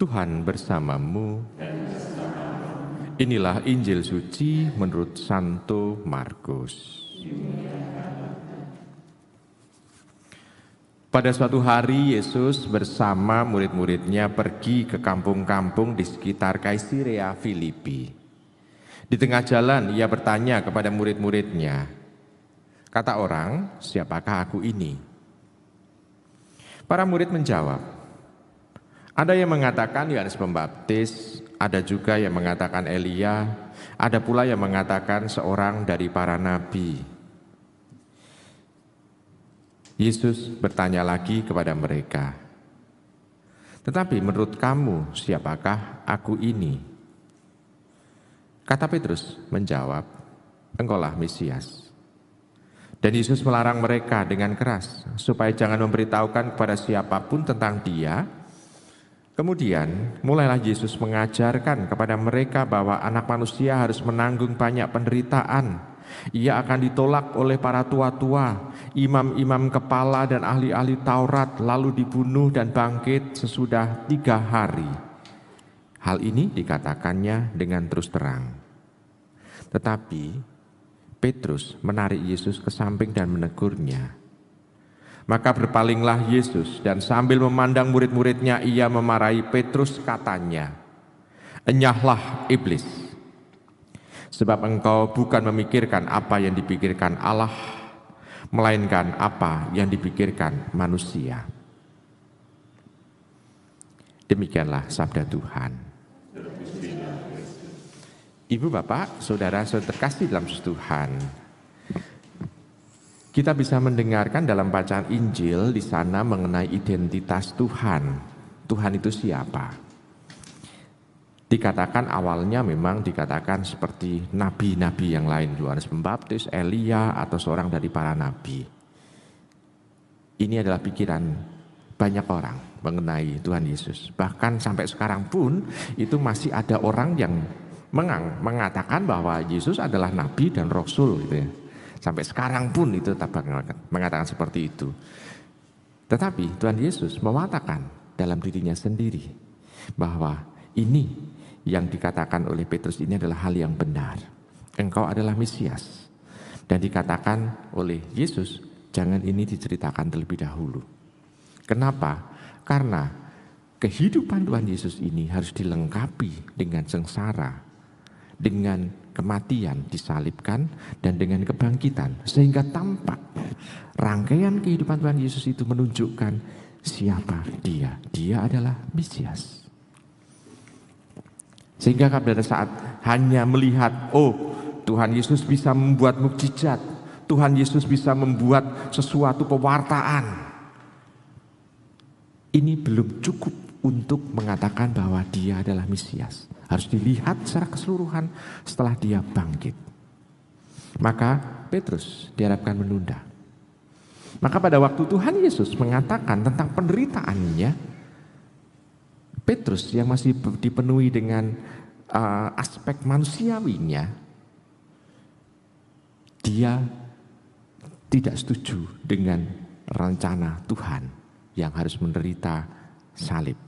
Tuhan bersamamu. Inilah Injil suci menurut Santo Markus. Pada suatu hari Yesus bersama murid-muridnya pergi ke kampung-kampung di sekitar Kaisarea Filipi. Di tengah jalan ia bertanya kepada murid-muridnya, "Kata orang, siapakah aku ini?" Para murid menjawab, "Ada yang mengatakan Yohanes Pembaptis, ada juga yang mengatakan Elia, ada pula yang mengatakan seorang dari para nabi." Yesus bertanya lagi kepada mereka, "Tetapi menurut kamu siapakah aku ini?" Kata Petrus menjawab, "Engkaulah Mesias." Dan Yesus melarang mereka dengan keras supaya jangan memberitahukan kepada siapapun tentang Dia. Kemudian mulailah Yesus mengajarkan kepada mereka bahwa Anak Manusia harus menanggung banyak penderitaan. Ia akan ditolak oleh para tua-tua, imam-imam kepala dan ahli-ahli Taurat, lalu dibunuh dan bangkit sesudah 3 hari. Hal ini dikatakannya dengan terus terang. Tetapi Petrus menarik Yesus ke samping dan menegurnya. Maka berpalinglah Yesus dan sambil memandang murid-muridnya ia memarahi Petrus, katanya, "Enyahlah iblis, sebab engkau bukan memikirkan apa yang dipikirkan Allah, melainkan apa yang dipikirkan manusia." Demikianlah sabda Tuhan. Ibu, Bapak, Saudara-saudara terkasih dalam Tuhan, kita bisa mendengarkan dalam bacaan Injil di sana mengenai identitas Tuhan. Tuhan itu siapa? Dikatakan awalnya memang dikatakan seperti nabi-nabi yang lain, Yohanes Pembaptis, Elia, atau seorang dari para nabi. Ini adalah pikiran banyak orang mengenai Tuhan Yesus. Bahkan sampai sekarang pun itu masih ada orang yang mengatakan bahwa Yesus adalah nabi dan rasul gitu ya. Sampai sekarang pun itu tetap mengatakan seperti itu. Tetapi Tuhan Yesus mengatakan dalam dirinya sendiri bahwa ini yang dikatakan oleh Petrus ini adalah hal yang benar. Engkau adalah Mesias. Dan dikatakan oleh Yesus, jangan ini diceritakan terlebih dahulu. Kenapa? Karena kehidupan Tuhan Yesus ini harus dilengkapi dengan sengsara, dengan kematian, disalibkan, dan dengan kebangkitan. Sehingga tampak rangkaian kehidupan Tuhan Yesus itu menunjukkan siapa Dia. Dia adalah Mesias. Sehingga pada saat hanya melihat, oh Tuhan Yesus bisa membuat mukjizat, Tuhan Yesus bisa membuat sesuatu pewartaan, ini belum cukup untuk mengatakan bahwa Dia adalah Mesias. Harus dilihat secara keseluruhan setelah Dia bangkit. Maka Petrus diharapkan menunda. Maka pada waktu Tuhan Yesus mengatakan tentang penderitaannya, Petrus yang masih dipenuhi dengan aspek manusiawinya, dia tidak setuju dengan rencana Tuhan yang harus menderita salib.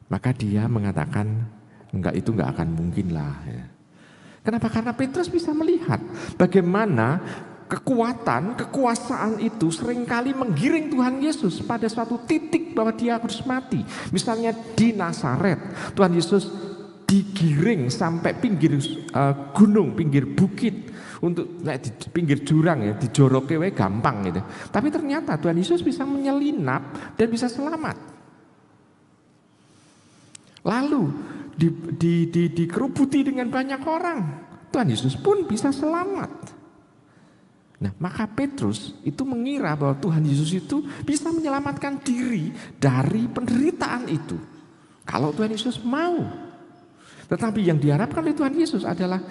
Maka dia mengatakan, itu enggak akan mungkin lah. Kenapa? Karena Petrus bisa melihat bagaimana kekuasaan itu seringkali menggiring Tuhan Yesus pada suatu titik bahwa Dia harus mati. Misalnya di Nazaret, Tuhan Yesus digiring sampai pinggir gunung, pinggir bukit, untuk di pinggir jurang ya, dijoroke we gampang gitu. Tapi ternyata Tuhan Yesus bisa menyelinap dan bisa selamat. Lalu dikerubuti dengan banyak orang, Tuhan Yesus pun bisa selamat. Nah, maka Petrus itu mengira bahwa Tuhan Yesus itu bisa menyelamatkan diri dari penderitaan itu, kalau Tuhan Yesus mau. Tetapi yang diharapkan oleh Tuhan Yesus adalah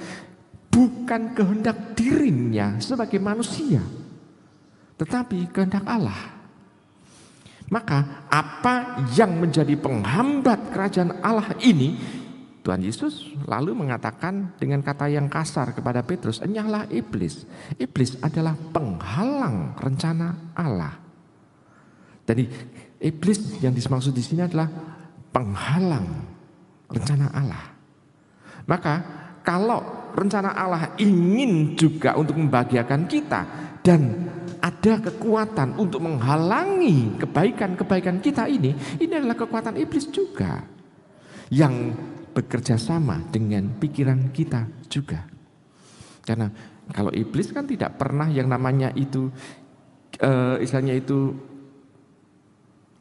bukan kehendak dirinya sebagai manusia, tetapi kehendak Allah. Maka apa yang menjadi penghambat kerajaan Allah ini, Tuhan Yesus lalu mengatakan dengan kata yang kasar kepada Petrus, "Enyahlah iblis." Iblis adalah penghalang rencana Allah. Jadi iblis yang dimaksud di sini adalah penghalang rencana Allah. Maka kalau rencana Allah ingin juga untuk membahagiakan kita dan ada kekuatan untuk menghalangi kebaikan-kebaikan kita ini adalah kekuatan iblis juga yang bekerja sama dengan pikiran kita juga. Karena kalau iblis kan tidak pernah yang namanya itu istilahnya itu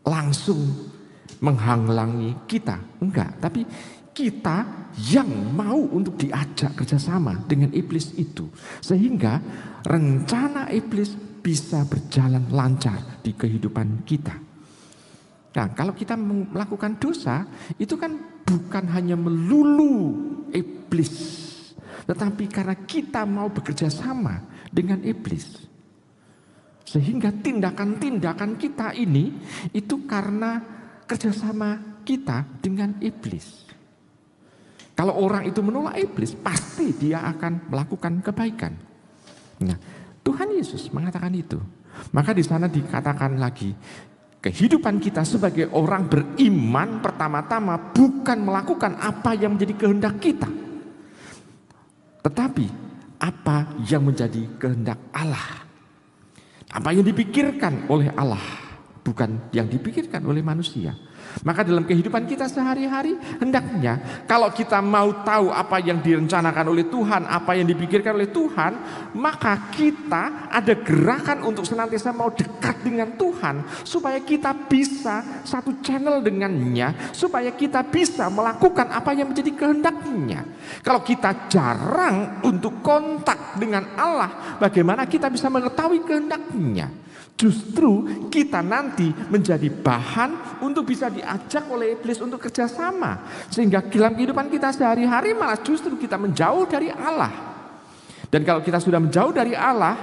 langsung menghalangi kita, enggak, tapi kita yang mau untuk diajak kerjasama dengan iblis itu, sehingga rencana iblis bisa berjalan lancar di kehidupan kita. Nah, kalau kita melakukan dosa, itu kan bukan hanya melulu iblis, tetapi karena kita mau bekerja sama dengan iblis, sehingga tindakan-tindakan kita ini itu karena kerjasama kita dengan iblis. Kalau orang itu menolak iblis, pasti dia akan melakukan kebaikan. Nah, Tuhan Yesus mengatakan itu. Maka di sana dikatakan lagi, kehidupan kita sebagai orang beriman pertama-tama bukan melakukan apa yang menjadi kehendak kita, tetapi apa yang menjadi kehendak Allah. Apa yang dipikirkan oleh Allah, bukan yang dipikirkan oleh manusia. Maka dalam kehidupan kita sehari-hari, hendaknya kalau kita mau tahu apa yang direncanakan oleh Tuhan, apa yang dipikirkan oleh Tuhan, maka kita ada gerakan untuk senantiasa mau dekat dengan Tuhan, supaya kita bisa satu channel dengannya, supaya kita bisa melakukan apa yang menjadi kehendaknya. Kalau kita jarang untuk kontak dengan Allah, bagaimana kita bisa mengetahui kehendaknya? Justru kita nanti menjadi bahan untuk bisa diajak oleh iblis untuk kerjasama, sehingga dalam kehidupan kita sehari-hari malah justru kita menjauh dari Allah. Dan kalau kita sudah menjauh dari Allah,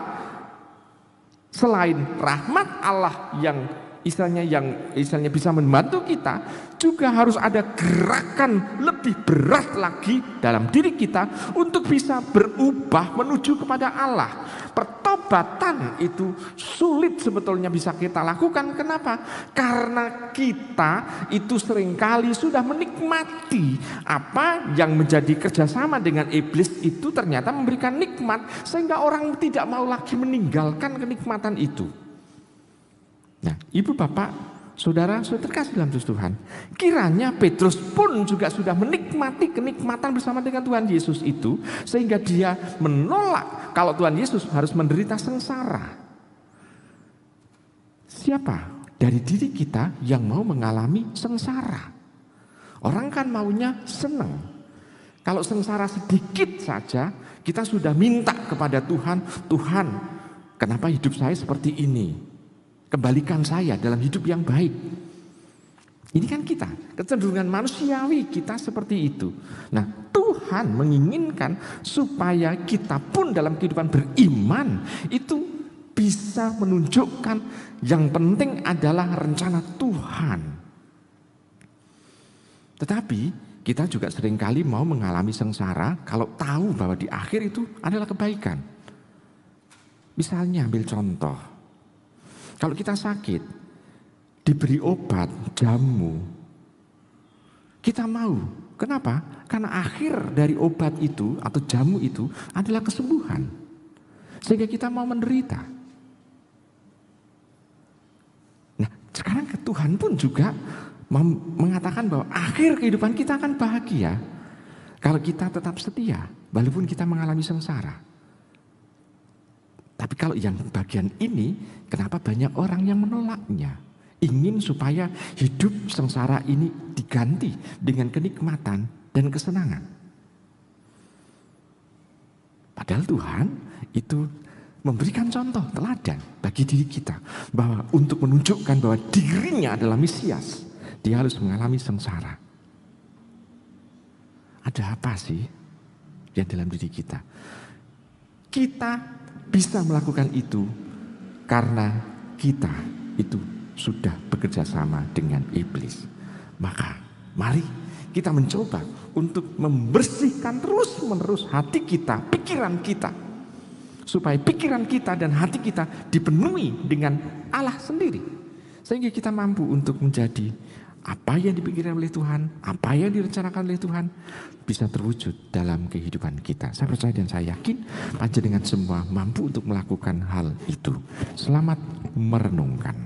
selain rahmat Allah yang istilahnya bisa membantu kita, juga harus ada gerakan lebih berat lagi dalam diri kita untuk bisa berubah menuju kepada Allah. Pertobatan itu sulit sebetulnya bisa kita lakukan. Kenapa? Karena kita itu seringkali sudah menikmati apa yang menjadi kerjasama dengan iblis itu ternyata memberikan nikmat, sehingga orang tidak mau lagi meninggalkan kenikmatan itu. Nah, ibu bapak, saudara terkasih dalam Tuhan, kiranya Petrus pun juga sudah menikmati kenikmatan bersama dengan Tuhan Yesus itu, sehingga dia menolak kalau Tuhan Yesus harus menderita sengsara. Siapa dari diri kita yang mau mengalami sengsara? Orang kan maunya senang. Kalau sengsara sedikit saja, kita sudah minta kepada Tuhan, Tuhan, kenapa hidup saya seperti ini? Kembalikan saya dalam hidup yang baik. Ini kan kita, kecenderungan manusiawi kita seperti itu. Nah, Tuhan menginginkan supaya kita pun dalam kehidupan beriman itu bisa menunjukkan yang penting adalah rencana Tuhan. Tetapi kita juga seringkali mau mengalami sengsara kalau tahu bahwa di akhir itu adalah kebaikan. Misalnya ambil contoh, kalau kita sakit, diberi obat, jamu, kita mau. Kenapa? Karena akhir dari obat itu atau jamu itu adalah kesembuhan. Sehingga kita mau menderita. Nah, sekarang Tuhan pun juga mengatakan bahwa akhir kehidupan kita akan bahagia kalau kita tetap setia, walaupun kita mengalami sengsara. Tapi kalau yang bagian ini, kenapa banyak orang yang menolaknya? Ingin supaya hidup sengsara ini diganti dengan kenikmatan dan kesenangan. Padahal Tuhan itu memberikan contoh teladan bagi diri kita, bahwa untuk menunjukkan bahwa dirinya adalah Mesias, dia harus mengalami sengsara. Ada apa sih yang dalam diri kita? Kita bisa melakukan itu karena kita itu sudah bekerja sama dengan iblis. Maka mari kita mencoba untuk membersihkan terus-menerus hati kita, pikiran kita, supaya pikiran kita dan hati kita dipenuhi dengan Allah sendiri, sehingga kita mampu untuk menjadi apa yang dipikirkan oleh Tuhan, apa yang direncanakan oleh Tuhan bisa terwujud dalam kehidupan kita. Saya percaya dan saya yakin panjenengan semua mampu untuk melakukan hal itu. Selamat merenungkan.